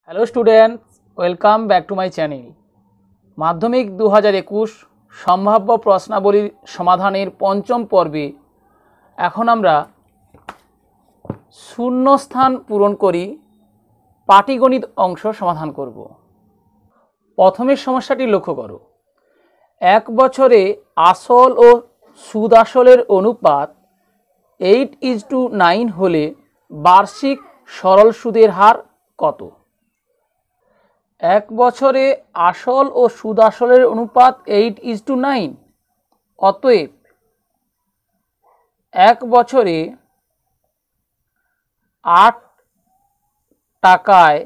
Hello students, welcome back to my channel. মাধ্যমিক 2021 সম্ভাব্য প্রশ্নাবলীর সমাধানের পঞ্চম পর্বে এখন আমরা শূন্যস্থান পূরণ করি পাটিগণিত অংশ সমাধান করব। প্রথমের সমস্যাটি লক্ষ্য করো। এক বছরে আসল ও সুদ আসলের অনুপাত 8:9 হলে বার্ষিক সরল সুদের হার কত? এক বছরে আসল ও সুদ আসলের অনুপাত 8:9। অতএব এক বছরে 8 টাকায়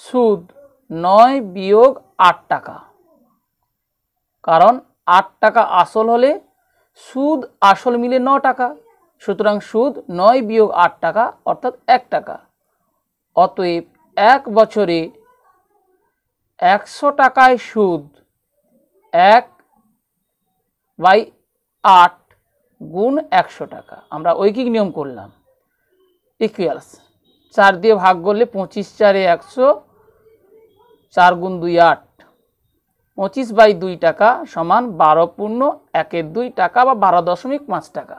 সুদ 9 বিয়োগ 8 টাকা, কারণ 8 টাকা আসল হলে সুদ আসল মিলে 9 টাকা, সুতরাং সুদ 9 বিয়োগ 8 টাকা অর্থাৎ 1 টাকা। অতএব এক বছরে 100 টাকায় সুদ 1/8 গুণ 100 টাকা। আমরা ঐকিক নিয়ম করলাম, ইকুয়ালস 4 দিয়ে ভাগ করলে 25 4 100, 4 গুণ 2 8, 25/2 টাকা সমান 12.1 টাকা বা 12.5 টাকা।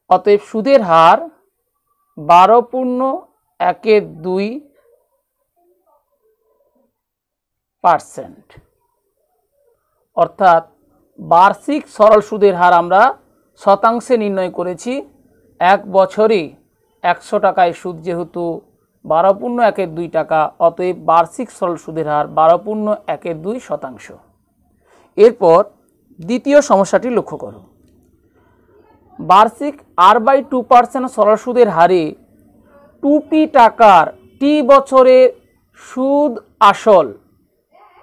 অতএব সুদের হার 12.12%, অর্থাৎ বার্ষিক সরল সুদের হার আমরা শতাংশে নির্ণয় করেছি। এক বছরে 100 টাকায় সুদ যেহেতু 12.12 টাকা, অতএব বার্ষিক সরল সুদের হার 12.12%। এরপর দ্বিতীয় সমস্যাটি লক্ষ্য করো। বার্ষিক R/2% সরল সুদের হারে 2p টাকার টি বছরে সুদ আসল,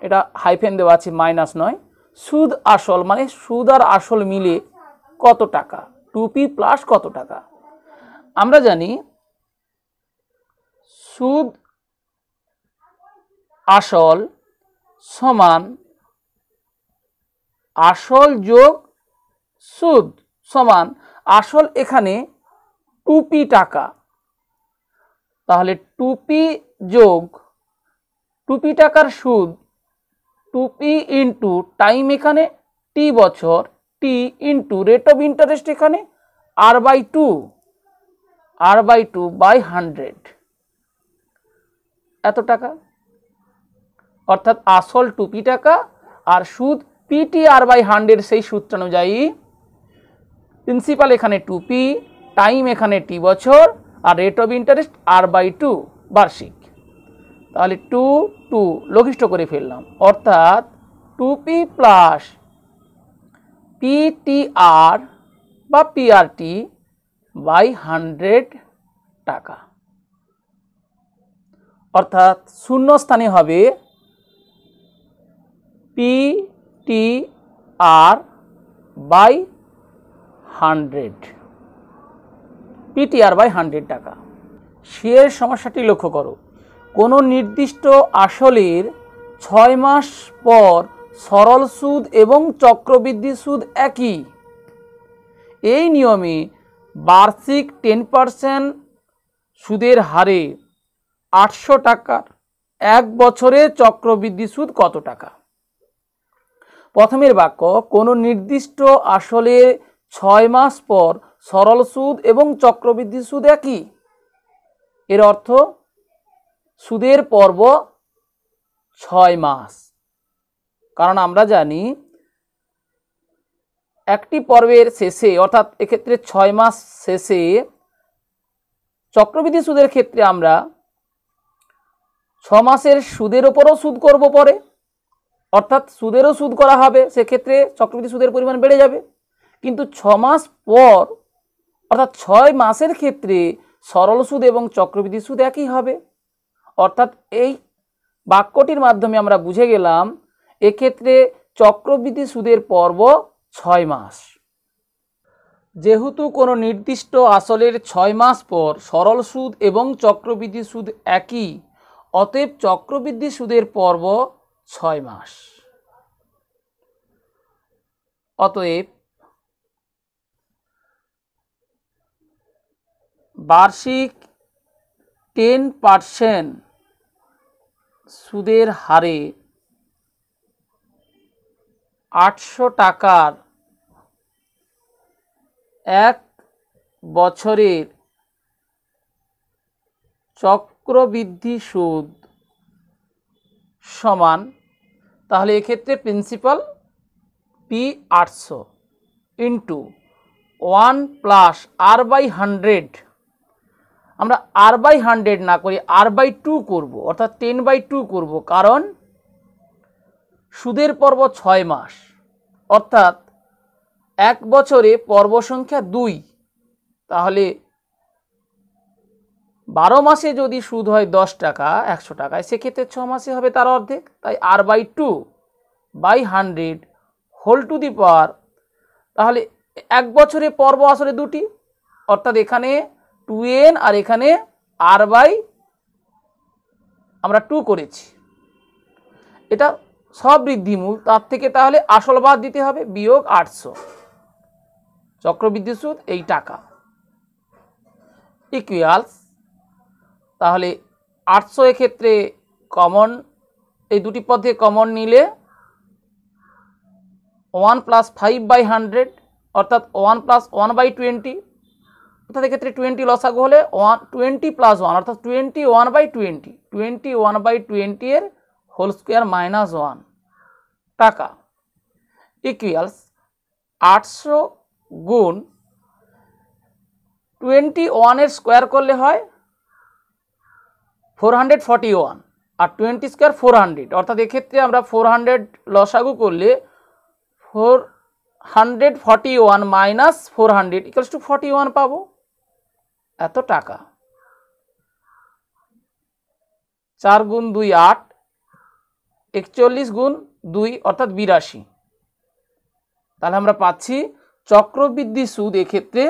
এটা হাইফেন দেওয়া আছে, মাইনাস নয়, সুদ আসল মানে সুদ আর আসল মিলে কত টাকা, 2p প্লাস কত টাকা। আমরা জানি সুদ আসল সমান আসল যোগ সুদ সমান আসল এখানে 2p টাকা, তাহলে 2p যোগ 2p টাকার সুদ 2p ইন্টু টাইম এখানে টি বছর, টি ইন্টু রেট অফ ইন্টারেস্ট এখানে R/2 R/2/100 এত টাকা। অর্থাৎ আসল 2p টাকা আর সুদ PTR/100, সেই সূত্রানুযায়ী প্রিন্সিপাল এখানে 2p, টাইম এখানে টি বছর আর রেট অফ ইন্টারেস্ট R/2 বার্ষিক। তাহলে 2 লঘিষ্ঠ করে ফেললাম, অর্থাৎ 2p প্লাস PTR বা PRT/100 টাকা। অর্থাৎ শূন্য স্থানে হবে PTR/100, PTR/100 টাকা। শের সমস্যাটি লক্ষ্য করো। কোনো নির্দিষ্ট আসলের 6 মাস পর সরল সুদ এবং চক্রবৃদ্ধি সুদ একই। এই নিয়মে বার্ষিক 10% সুদের হারে 800 টাকার এক বছরে চক্রবৃদ্ধি সুদ কত টাকা? প্রথমের বাক্য, কোনো নির্দিষ্ট আসলে 6 মাস পর সরল সুদ এবং চক্রবৃদ্ধি সুদ একই। এর অর্থ সুদের পর্ব 6 মাস, কারণ আমরা জানি একটি পর্বের শেষে, অর্থাৎ এক্ষেত্রে 6 মাস শেষে চক্রবৃদ্ধি সুদের ক্ষেত্রে আমরা 6 মাসের সুদের ওপরও সুদ করব পরে, অর্থাৎ সুদেরও সুদ করা হবে, সেক্ষেত্রে চক্রবৃদ্ধি সুদের পরিমাণ বেড়ে যাবে। কিন্তু 6 মাস পর অর্থাৎ 6 মাসের ক্ষেত্রে সরল সুদ এবং চক্রবৃদ্ধি সুদ একই হবে। অর্থাৎ এই বাক্যটির মাধ্যমে আমরা বুঝে গেলাম এক্ষেত্রে চক্রবৃদ্ধি সুদের পর্ব 6 মাস। যেহেতু কোনো নির্দিষ্ট আসলের 6 মাস পর সরল সুদ এবং চক্রবৃদ্ধি সুদ একই, অতএব চক্রবৃদ্ধি সুদের পর্ব 6 মাস। অতএব বার্ষিক 10% সুদের হারে 800 টাকার 1 বছরের চক্রবৃদ্ধি সুদ সমান, তাহলে এক্ষেত্রে principal P800 into 1 plus R/100, আমরা R/100 না করি R/2 করব, অর্থাৎ 10/2 করব, কারণ সুদের পর্ব 6 মাস, অর্থাৎ 1 বছরে পর্ব সংখ্যা 2, তাহলে 12 মাসে যদি সুদ হয় 10 টাকা 100 টাকায়, সেক্ষেত্রে 6 মাসে হবে তার অর্ধেক, তাই R/2/100 হোল টু দি পাওয়ার, তাহলে 1 বছরে পর্ব আসলে 2টি, অর্থাৎ এখানে 2n আর এখানে আমরা 2 করেছি, এটা সব বৃদ্ধিমূল, তার থেকে তাহলে আসল বাদ দিতে হবে, বিয়োগ 800, চক্রবৃদ্ধি সুদ এই টাকা, ইকুয়ালস, তাহলে 800 এক্ষেত্রে কমন, এই দুটি পদ থেকে কমন নিলে 1 প্লাস 5/100, অর্থাৎ 1 প্লাস 1/20, অর্থাৎ এক্ষেত্রে 20 লসাগু হলে 20 প্লাস 1, অর্থাৎ 21/20, 21/20 এর হোল স্কোয়ার মাইনাস 1 টাকা, ইকুয়ালস 800 গুণ 21 এর স্কোয়ার করলে হয় 441, আর 20 স্কোয়ার 400, অর্থাৎ এক্ষেত্রে আমরা 400 লসাগু করলে 441 মাইনাস 400 ইকুয়ালস টু 41 পাবো, এত টাকা। 4 গুণ 2 8, 41 গুণ 2 অর্থাৎ 82, তাহলে আমরা পাচ্ছি চক্রবৃদ্ধি সুদ এক্ষেত্রে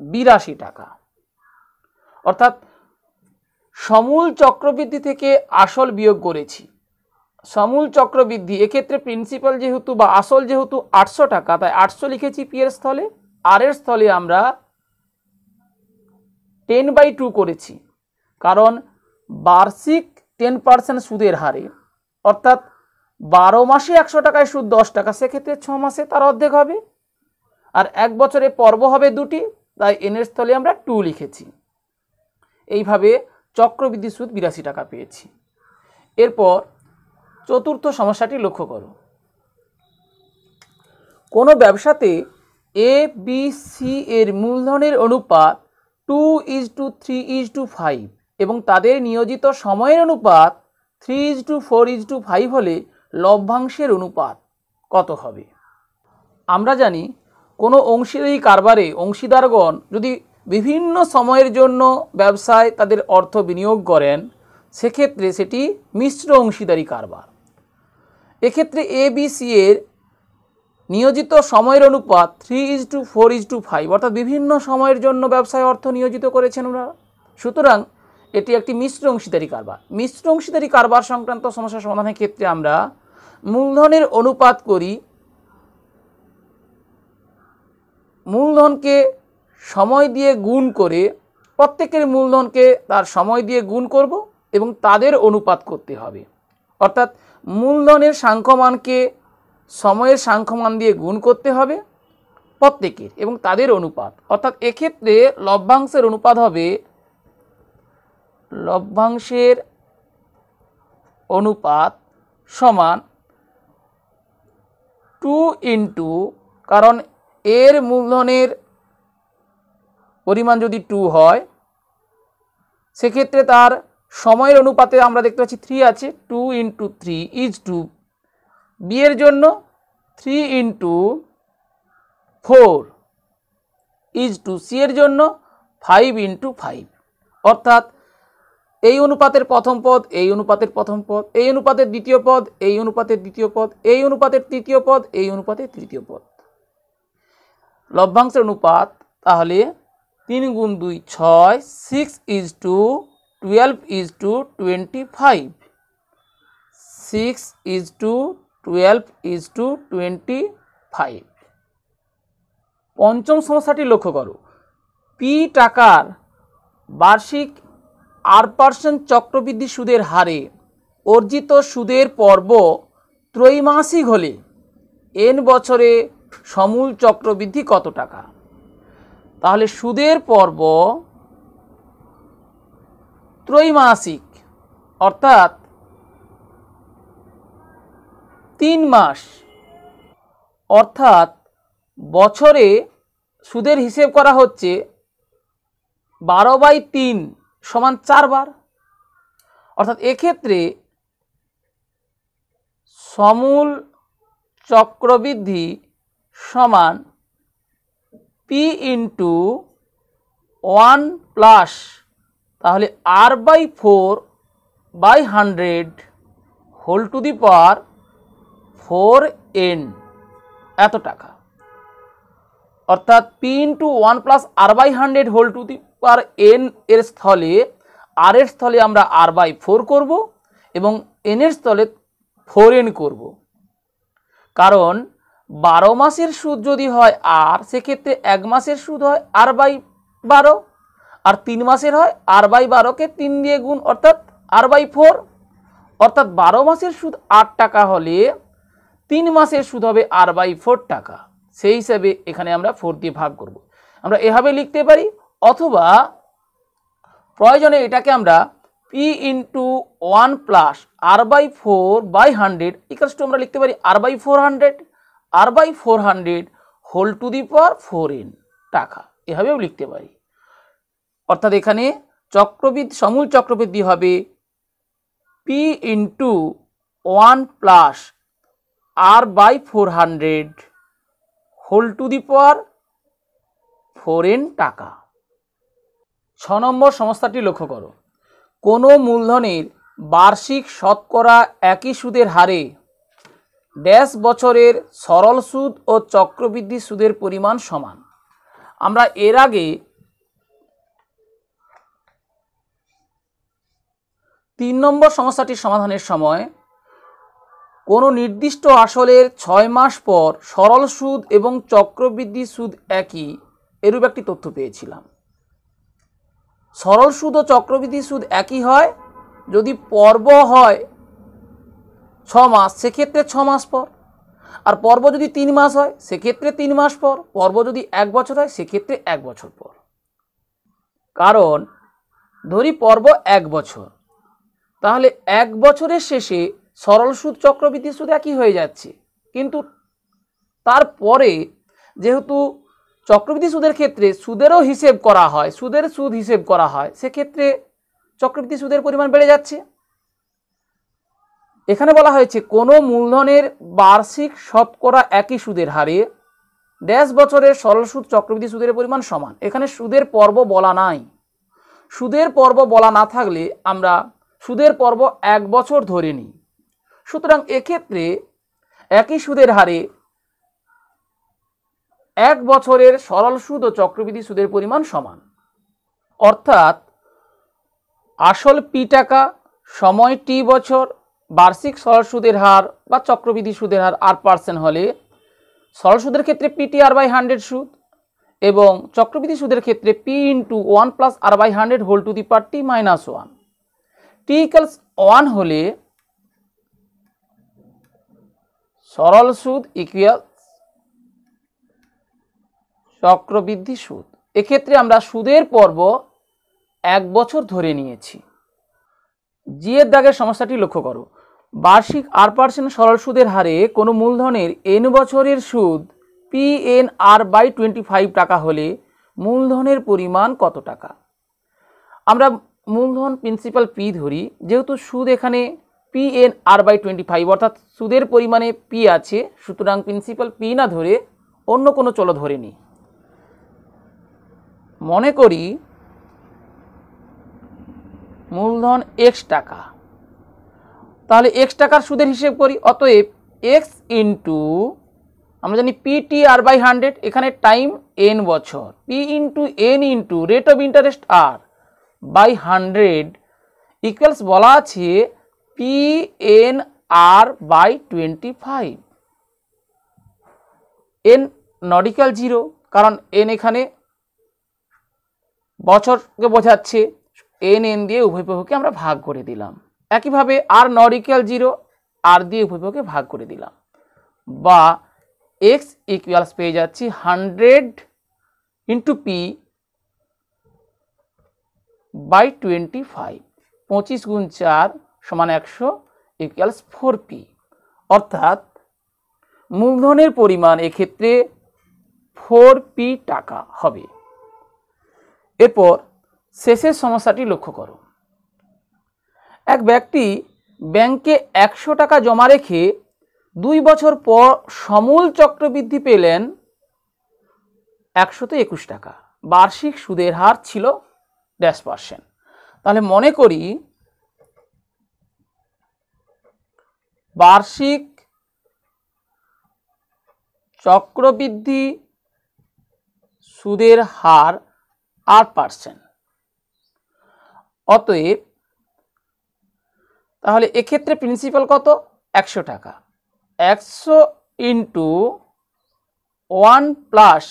82 টাকা, অর্থাৎ সমূল চক্রবৃদ্ধি থেকে আসল বিয়োগ করেছি। সমূল চক্রবৃদ্ধি এক্ষেত্রে প্রিন্সিপাল যেহেতু বা আসল যেহেতু 800 টাকা, তাই 800 লিখেছি পি এর স্থলে, আর এর স্থলে আমরা 10/2 করেছি, কারণ বার্ষিক 10% সুদের হারে, অর্থাৎ 12 মাসে 100 টাকায় সুদ 10 টাকা, সেক্ষেত্রে 6 মাসে তার অর্ধেক হবে, আর 1 বছরে পর্ব হবে 2টি, তাই এন এর স্থলে আমরা 2 লিখেছি। এইভাবে চক্রবৃদ্ধি সুদ 82 টাকা পেয়েছি। এরপর চতুর্থ সমস্যাটি লক্ষ্য করো। কোনো ব্যবসাতে এ বি সি এর মূলধনের অনুপাত 2:3:5 এবং তাদের নিয়োজিত সময়ের অনুপাত 3:4:5 হলে লভ্যাংশের অনুপাত কত হবে? আমরা জানি কোনো অংশীদারি কারবারে অংশীদারগণ যদি বিভিন্ন সময়ের জন্য ব্যবসায় তাদের অর্থ বিনিয়োগ করেন, সেক্ষেত্রে সেটি মিশ্র অংশীদারি কারবার। এক্ষেত্রে এ বি সি এর নিয়োজিত সময়ের অনুপাত 3:4:5, অর্থাৎ বিভিন্ন সময়ের জন্য ব্যবসায় অর্থ নিয়োজিত করেছেন ওনারা, সুতরাং এটি একটি মিশ্র অংশীদারি কারবার। মিশ্র অংশীদারি কারবার সংক্রান্ত সমস্যা সমাধানের ক্ষেত্রে আমরা মূলধনের অনুপাত করি, মূলধনকে সময় দিয়ে গুণ করে, প্রত্যেকের মূলধনকে তার সময় দিয়ে গুণ করব এবং তাদের অনুপাত করতে হবে, অর্থাৎ মূলধনের সাংখ্যমানকে সময়ের সাংখ্যমান দিয়ে গুণ করতে হবে প্রত্যেকের এবং তাদের অনুপাত, অর্থাৎ এক্ষেত্রে লভ্যাংশের অনুপাত হবে লভ্যাংশের অনুপাত সমান 2 ইন্টু, কারণ এর মূলধনের পরিমাণ যদি 2 হয়, সেক্ষেত্রে তার সময়ের অনুপাতে আমরা দেখতে পাচ্ছি 3 আছে, 2 ইন্টু 3 ইজ 2, বি এর জন্য 3 ইন্টু 4 ইজ 2, সি এর জন্য 5 ইন্টু 5, অর্থাৎ এই অনুপাতের প্রথম পদ, এই অনুপাতের প্রথম পদ, এই অনুপাতের দ্বিতীয় পদ, এই অনুপাতের দ্বিতীয় পদ, এই অনুপাতের তৃতীয় পদ, এই অনুপাতের তৃতীয় পদ। লভ্যাংশের অনুপাত তাহলে 3 গুণ 2 6, 6:12:25, 6:12:25। পঞ্চম সমস্যাটি লক্ষ্য করো। পি টাকার বার্ষিক 8% চক্রবৃদ্ধি সুদের হারে অর্জিত সুদের পর্ব ত্রৈমাসিক হলে n বছরে সমূল চক্রবৃদ্ধি কত টাকা? তাহলে সুদের পর্ব ত্রৈমাসিক অর্থাৎ 3 মাস, অর্থাৎ বছরে সুদের হিসেব করা হচ্ছে 12/3 সমান 4 বার। অর্থাৎ এক্ষেত্রে সমূল চক্রবৃদ্ধি সমান P ইন্টু 1 + তাহলে R/4/100 whole to the power 4n এত টাকা। অর্থাৎ P into 1 + R/100 whole to the power n এর স্থলে r এর স্থলে আমরা R/4 করব এবং n এর স্থলে 4n করব। কারণ 12 মাসের সুদ যদি হয় r, সেক্ষেত্রে 1 মাসের সুদ হয় r/12 আর 3 মাসের হয় r/12কে 3 দিয়ে গুণ অর্থাৎ r/4। অর্থাৎ 12 মাসের সুদ 8 টাকা হলে 3 মাসের সুদ হবে r/4 টাকা। সেই হিসাবে এখানে আমরা 4 দিয়ে ভাগ করব। আমরা এভাবে লিখতে পারি, অথবা প্রয়োজনে এটাকে আমরা P into 1 + R/4/100 equals to আমরা লিখতে পারি R/400 whole to the power 4n টাকা, এভাবেও লিখতে পারি। অর্থাৎ এখানে সমূল চক্রবৃদ্ধি হবে P into 1 + R/400 whole to the power 4n টাকা। 6 নম্বর সমস্যাটি লক্ষ্য করো। কোনো মূলধনের বার্ষিক শতকরা একই সুদের হারে ড্যাশ বছরের সরল সুদ ও চক্রবৃদ্ধি সুদের পরিমাণ সমান। আমরা এর আগে 3 নম্বর সমস্যাটির সমাধানের সময় কোনো নির্দিষ্ট আসলের 6 মাস পর সরল সুদ এবং চক্রবৃদ্ধি সুদ একই, এরূপ একটি তথ্য পেয়েছিলাম। সরল সুদ ও চক্রবৃদ্ধি সুদ একই হয় যদি পর্ব হয় 6 মাস, সেক্ষেত্রে 6 মাস পর, আর পর্ব যদি 3 মাস হয় সেক্ষেত্রে 3 মাস পর, পর্ব যদি 1 বছর হয় সেক্ষেত্রে 1 বছর পর। কারণ ধরি পর্ব 1 বছর, তাহলে 1 বছরের শেষে সরল সুদ চক্রবৃদ্ধি সুদ একই হয়ে যাচ্ছে, কিন্তু তারপরে যেহেতু চক্রবৃদ্ধি সুদের ক্ষেত্রে সুদেরও হিসেব করা হয়, সুদের সুদ হিসেব করা হয়, সেক্ষেত্রে চক্রবৃদ্ধি সুদের পরিমাণ বেড়ে যাচ্ছে। এখানে বলা হয়েছে কোনো মূলধনের বার্ষিক শতকরা একই সুদের হারে ড্যাশ বছরের সরল সুদ চক্রবৃদ্ধি সুদের পরিমাণ সমান। এখানে সুদের পর্ব বলা নাই। সুদের পর্ব বলা না থাকলে আমরা সুদের পর্ব 1 বছর ধরে নিই। সুতরাং এক্ষেত্রে একই সুদের হারে 1 বছরের সরল সুদ ও চক্রবৃদ্ধি সুদের পরিমাণ সমান। অর্থাৎ আসল P টাকা, সময় T বছর, বার্ষিক সরল সুদের হার বা চক্রবৃদ্ধি সুদের হার R% হলে সরল সুদের ক্ষেত্রে PTR/100 সুদ এবং চক্রবৃদ্ধি সুদের ক্ষেত্রে P into 1 + R/100 whole to the power T - 1। T = 1 হলে সরল সুদ ইকুয়াল চক্রবৃদ্ধি সুদ। এক্ষেত্রে আমরা সুদের পর্ব 1 বছর ধরে নিয়েছি। জি এর দাগের সমস্যাটি লক্ষ্য করো। বার্ষিক 8% সরল সুদের হারে কোনো মূলধনের n বছরের সুদ PNR/25 টাকা হলে মূলধনের পরিমাণ কত টাকা? আমরা মূলধন প্রিন্সিপাল P ধরি, যেহেতু সুদ এখানে PNR/25 অর্থাৎ সুদের পরিমাণে P আছে, সুতরাং প্রিন্সিপাল P না ধরে অন্য কোনো চল ধরে নিই। মনে করি মূলধন x টাকা, তাহলে x টাকার সুদের হিসেব করি। অতএব x ইন্টু আমরা জানি PTR/100, এখানে টাইম n বছর, P into n into rate of interest R/100 equals বলা আছে PNR/25। n নডিক্যাল 0, কারণ n এখানে বছরকে বোঝাচ্ছে n দিয়ে উভয় পক্ষকে আমরা ভাগ করে দিলাম। একইভাবে আর নট ইকুয়াল 0 আর দিয়ে উভয় পক্ষকে ভাগ করে দিলাম, বা x ইকুয়ালস পেয়ে যাচ্ছি 100 ইন্টু পি বাই 25, 25 গুণ 4 সমান 100 ইকুয়ালস 4p, অর্থাৎ মূলধনের পরিমাণ এক্ষেত্রে 4p টাকা হবে। এরপর শেষের সমস্যাটি লক্ষ্য করো। এক ব্যক্তি ব্যাংকে 100 টাকা জমা রেখে 2 বছর পর সমূল চক্রবৃদ্ধি পেলেন 121 টাকা। বার্ষিক সুদের হার ছিল %। তাহলে মনে করি বার্ষিক চক্রবৃদ্ধি সুদের হার 8%। অতএব তাহলে এক্ষেত্রে প্রিন্সিপাল কত? 100 টাকা। 100 into 1 plus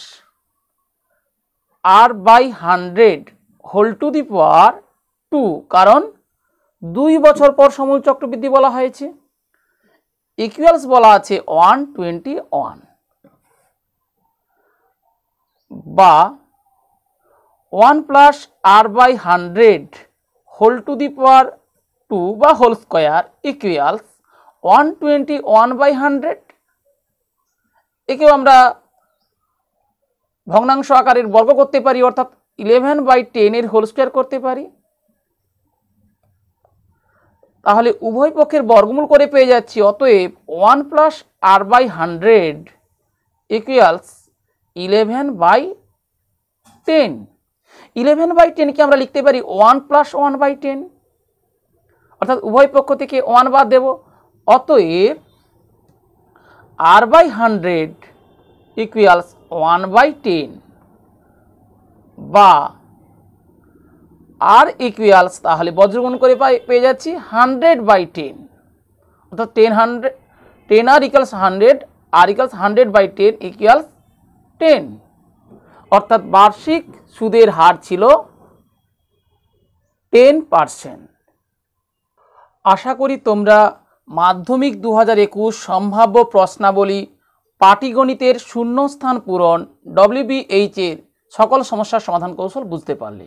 r by 100 whole to the power 2, কারণ 2 বছর পর সমূল চক্রবৃদ্ধি বলা হয়েছে, ইকুয়ালস বলা আছে 121, বা 1 plus r by 100 whole to the power 2 বা হোল স্কোয়ার ইকুয়ালস 121 বাই 100। একেও আমরা ভগ্নাংশ আকারের বর্গ করতে পারি, অর্থাৎ 11 বাই 10 এর হোল স্কোয়ার করতে পারি। তাহলে উভয় পক্ষের বর্গমূল করে পেয়ে যাচ্ছি, অতএব 1 plus r by 100 equals 11 by 10। 11 by 10 কে আমরা লিখতে পারি 1 প্লাস 1 বাই 10, অর্থাৎ উভয় পক্ষ থেকে 1 বাদ দেব। অতএব r বাই 100 ইকুয়ালস 1 বাই 10, বা r ইকুয়ালস তাহলে বজ্রগুণ করে পেয়ে যাচ্ছি 100 বাই 10, অর্থাৎ 10r equals 100, r equals 100 by 10 equals 10, অর্থাৎ বার্ষিক সুদের হার ছিল 10%। আশা করি তোমরা মাধ্যমিক 2021 সম্ভাব্য প্রশ্নাবলী পাটিগণিতের শূন্যস্থান পূরণ WBH এর সকল সমস্যার সমাধান কৌশল বুঝতে পারলে।